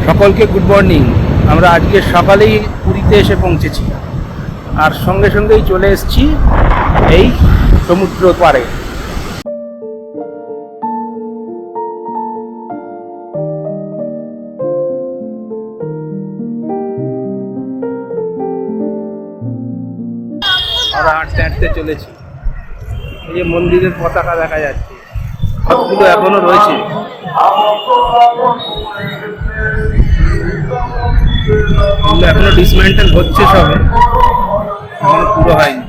সকলকে good morning. আমরা আজকে সকালেই পুরীতে এসে পৌঁছেছি আর সঙ্গে সঙ্গেই চলে এসেছি এই সমুদ্র পাড়ে। আমরা হাঁটতে হাঁটতে চলেছি। এই যে মন্দিরের পতাকা দেখা যাচ্ছে, সবগুলো এখনো রয়েছে। এখনো ডিসমেন্টেল হচ্ছে, সবে এখনো পুরো হয়নি।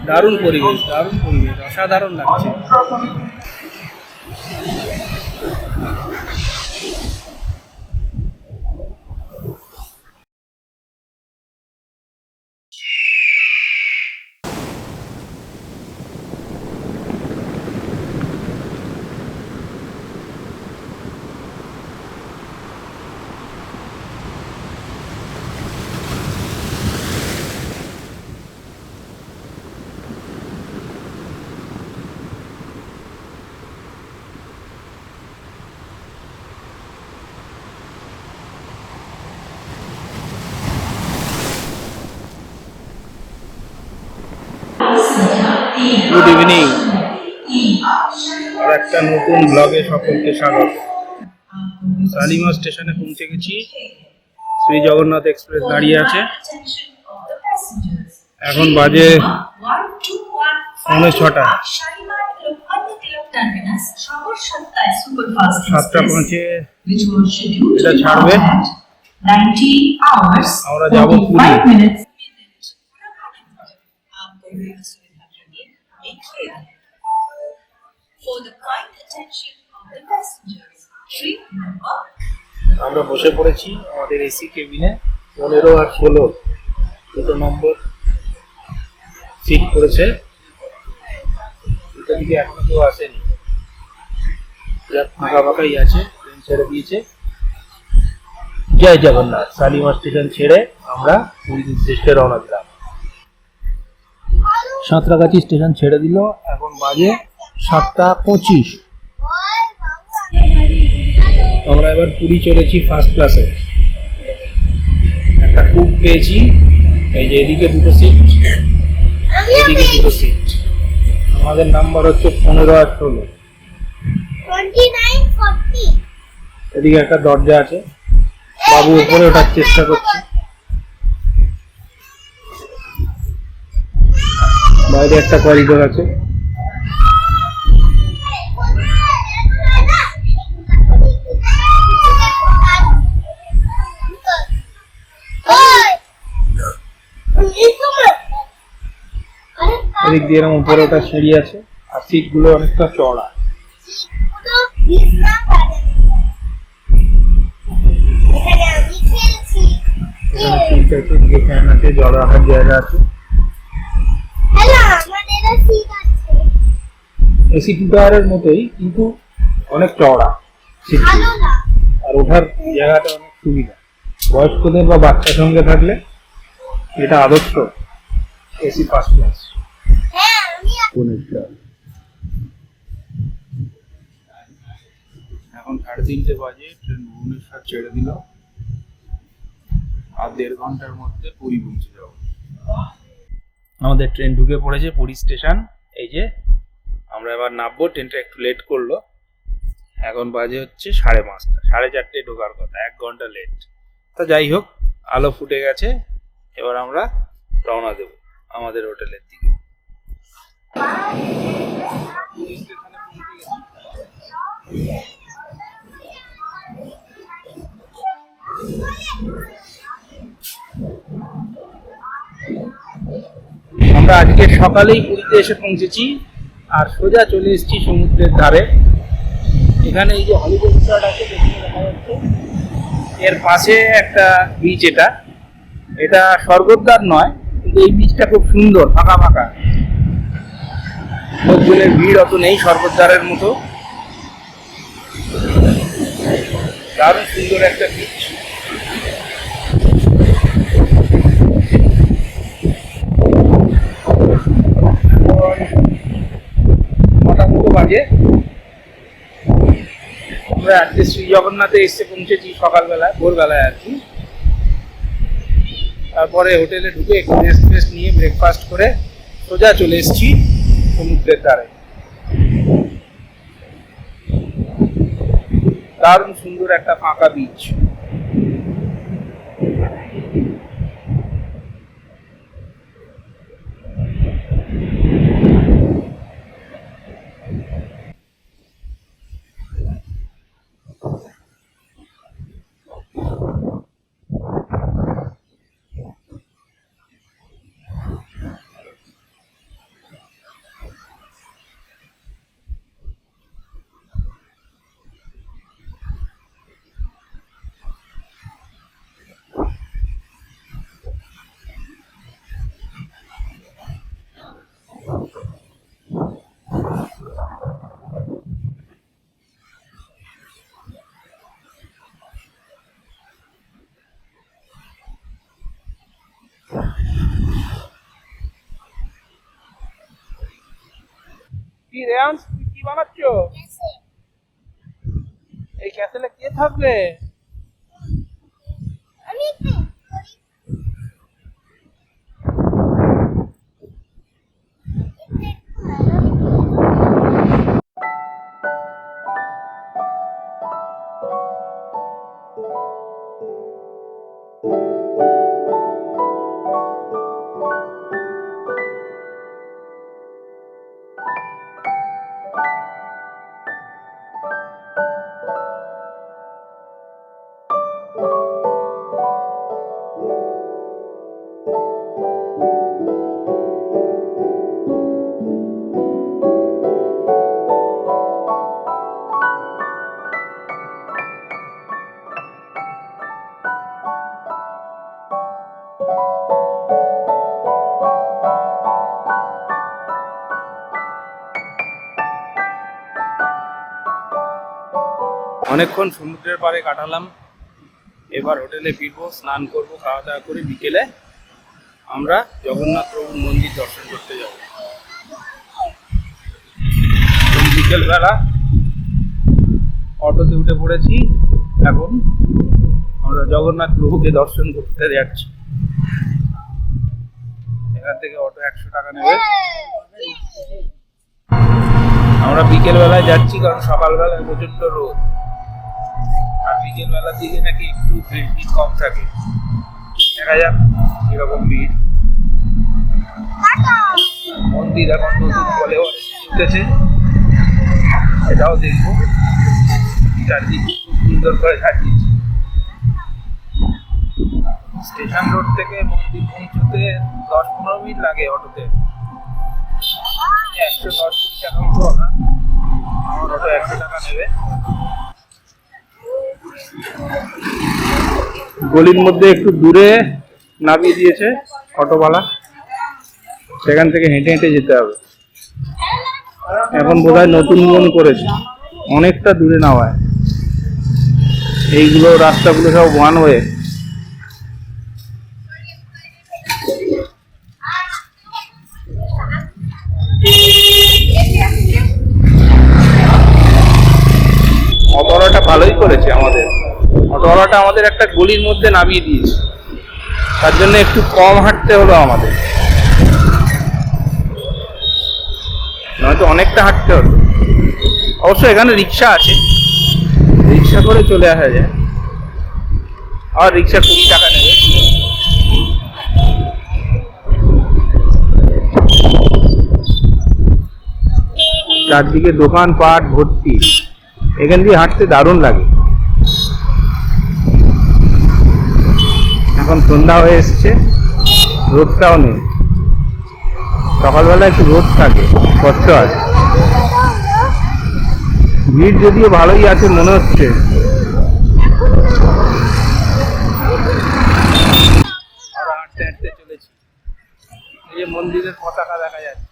দারুণ পরিবেশ, অসাধারণ লাগছে। গুড ইভিনিং, আর একটা নতুন ব্লগে সকলকে স্বাগত। শালিমার স্টেশনে পৌঁছে গেছি। শ্রী জগন্নাথ এক্সপ্রেস দাঁড়িয়ে আছে। এখন বাজে 6:45। 7:05 এটা ছাড়বে। আমরা যাবো পুরী। আমরা বসে পড়েছি আমাদের এসি কেবিনে। 15 আর 16 দুটো নম্বর সিট করেছে। এটা দিকে এখনো কেউ আসেনি, ফাঁকা ফাঁকাই আছে। ট্রেন ছেড়ে দিয়েছে। জয় জগন্নাথ। শালিমার স্টেশন ছেড়ে আমরা পুরীর উদ্দেশ্যে রওনা দিলাম। সাঁতরাগাছি স্টেশন ছেড়ে দিল। এখন বাজে 7:25। আমরা এবার পুরী চলেছি ফার্স্ট ক্লাসে। একটা কুক পেয়েছি। এই যে এদিকে দুটো সিট, এদিকে দুটো সিট। আমাদের নাম্বার হচ্ছে 15 আর 16। এদিকে একটা দরজা আছে। বাবু উপরে ওঠার চেষ্টা করছে। বাইরে একটা করিডোর আছে। এদিক দিয়ে এরকম উপরে ওটা সিঁড়ি আছে। আর সিট গুলো অনেকটা চড়া। ফ্যান আছে, জল রাখার জায়গা আছে। এসি টু টায়ারের মতোই, কিন্তু অনেক চওড়া সিট, আর ওঠার জায়গাটা অনেক সুবিধা। বয়স্কদের বা বাচ্চার সঙ্গে থাকলে এটা আদর্শ এসি ফার্স্ট ক্লাস। এখন 3:30 বাজে। ট্রেন ভুবনেশ্বর ছেড়ে দিল। আর 1.5 ঘন্টার মধ্যে পুরী পৌঁছে যাবো। আমাদের ট্রেন ঢুকে পড়েছে পুরী স্টেশন। এই যে আমরা এবার নামবো। ট্রেনটা একটু লেট করলো। এখন বাজে হচ্ছে 5:30। 4:30 ঢোকার কথা, 1 ঘন্টা লেট। তো যাই হোক, আলো ফুটে গেছে। এবার আমরা রওনা দেব আমাদের হোটেলের দিকে। আমরা আজকে সকালেই পুরীতে এসে পৌঁছেছি আর সোজা চলে এসেছি সমুদ্রের ধারে। এখানে এই যে হলিডে রিসর্ট আছে, দেখা যাচ্ছে, এর পাশে একটা বিচ। এটা স্বর্গদ্বার নয়, কিন্তু এই বিচটা খুব সুন্দর, ফাঁকা ফাঁকা। লোকজনের ভিড় অত নেই স্বর্গদ্বারের মতো। দারুণ সুন্দর একটা বিচ। বাজে। আমরা আজকে শ্রী জগন্নাথে এসে পৌঁছেছি সকালবেলা, ভোরবেলায় আর কি। তারপরে হোটেলে ঢুকে একটু রেস্ট নিয়ে ব্রেকফাস্ট করে সোজা চলে এসেছি সমুদ্রের ধারে। দারুণ সুন্দর একটা ফাঁকা বিচ। কি রেয়ান্স, তুই কি বানাচ্ছ? এই ক্যাসেলে কে থাকবে? অনেকক্ষণ সমুদ্রের পাড়ে কাটালাম। এবার হোটেলে ফিরবো, স্নান করবো, খাওয়া দাওয়া করে বিকেলে আমরা জগন্নাথ প্রভুর মন্দির দর্শন করতে যাব। বিকেলবেলা অটোতে উঠে পড়েছি। এখন আমরা জগন্নাথ প্রভুকে দর্শন করতে যাচ্ছি। এখান থেকে অটো 100 টাকা নেবে। আমরা বিকেল বেলায় যাচ্ছি কারণ সকালবেলায় প্রচন্ড রোদ, আর বিকেল বেলার দিকে নাকি একটু ভিড় কম থাকে। দেখা যাক কিরকম ভিড়। মন্দির এখন নতুন বলে উঠেছে, এটাও দেখবো। চারদিকে খুব সুন্দর করে সাজিয়েছে। স্টেশন রোড থেকে মন্দির পৌঁছতে 10-15 মিনিট লাগে অটোতে। 110-20 টাকা মতো না, আমার অটো 100 টাকা নেবে। গলির মধ্যে একটু দূরে নামিয়ে দিয়েছে অটোওয়ালা, সেখান থেকে হেঁটে হেঁটে যেতে হবে। এখন বোধহয় নতুন মন করেছে, অনেকটা দূরে নামায়। এইগুলো রাস্তাগুলো সব ওয়ান ওয়ে। অটোওয়ালাটা ভালোই করেছে আমাদের। অটোওয়ালাটা আমাদের একটা গলির মধ্যে নামিয়ে দিয়েছে, তার জন্য একটু কম হাঁটতে হলো আমাদের, নয়তো অনেকটা হাঁটতে হতো। অবশ্য এখানে রিক্সা আছে, রিক্সা করে চলে আসা যায়। আর রিক্সা 20 টাকা নেবে। চারদিকে দোকান পাট ভর্তি, এখান দিয়ে হাঁটতে দারুণ লাগে। এখন সন্ধ্যা হয়ে এসছে, রোদটাও নেই। সকালবেলা একটু রোদ থাকে, কষ্ট আছে। ভিড় যদিও ভালোই আছে মনে হচ্ছে। আমরা হাঁটতে হাঁটতে চলেছি, এই যে মন্দিরের পতাকা দেখা যাচ্ছে।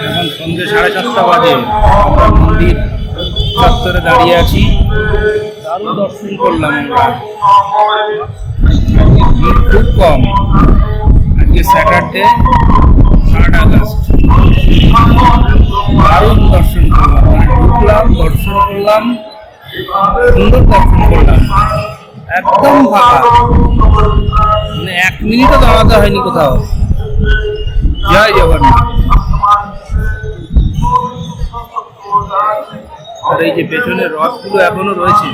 এখন সন্ধ্যে 7:30 বাজে, আমরা মন্দির চত্বরে দাঁড়িয়ে আছি। দারুণ দর্শন করলাম আমরা। ভিড় খুব কম, আজকে স্যাটারডে 8 আগস্ট। দারুণ দর্শন করলাম, ঢুকলাম, দর্শন করলাম, সুন্দর দর্শন করলাম, একদম ফাঁকা, মানে 1 মিনিটও দাঁড়াতে হয়নি কোথাও। জয় জগন্নাথ। আর এই যে পেছনের রথগুলো এখনো রয়েছে,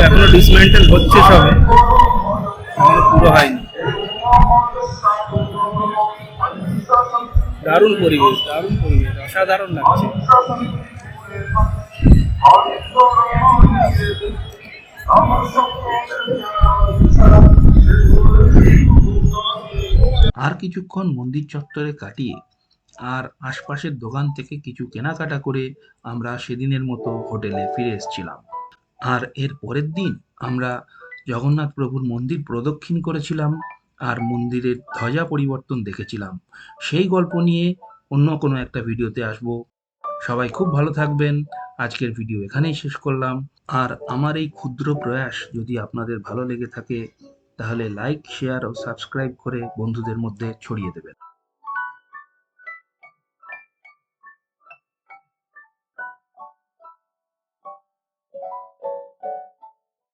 এখনো ডিসমেন্টেল হচ্ছে, সবে এখনো পুরো হয়নি। দারুণ পরিবেশ, দারুণ পরিবেশ, অসাধারণ লাগছে। আর কিছুক্ষণ মন্দির চত্বরে কাটিয়ে আর আশপাশের দোকান থেকে কিছু কেনাকাটা করে আমরা সেদিনের মতো হোটেলে ফিরে এসেছিলাম। আর এর পরের দিন আমরা জগন্নাথ প্রভুর মন্দির প্রদক্ষিণ করেছিলাম আর মন্দিরের ধ্বজা পরিবর্তন দেখেছিলাম। সেই গল্প নিয়ে অন্য কোনো একটা ভিডিওতে আসব। সবাই খুব ভালো থাকবেন। আজকের ভিডিও এখানেই শেষ করলাম। আর আমার এই ক্ষুদ্র প্রয়াস যদি আপনাদের ভালো লেগে থাকে তাহলে লাইক, শেয়ার ও সাবস্ক্রাইব করে বন্ধুদের মধ্যে ছড়িয়ে দেবেন।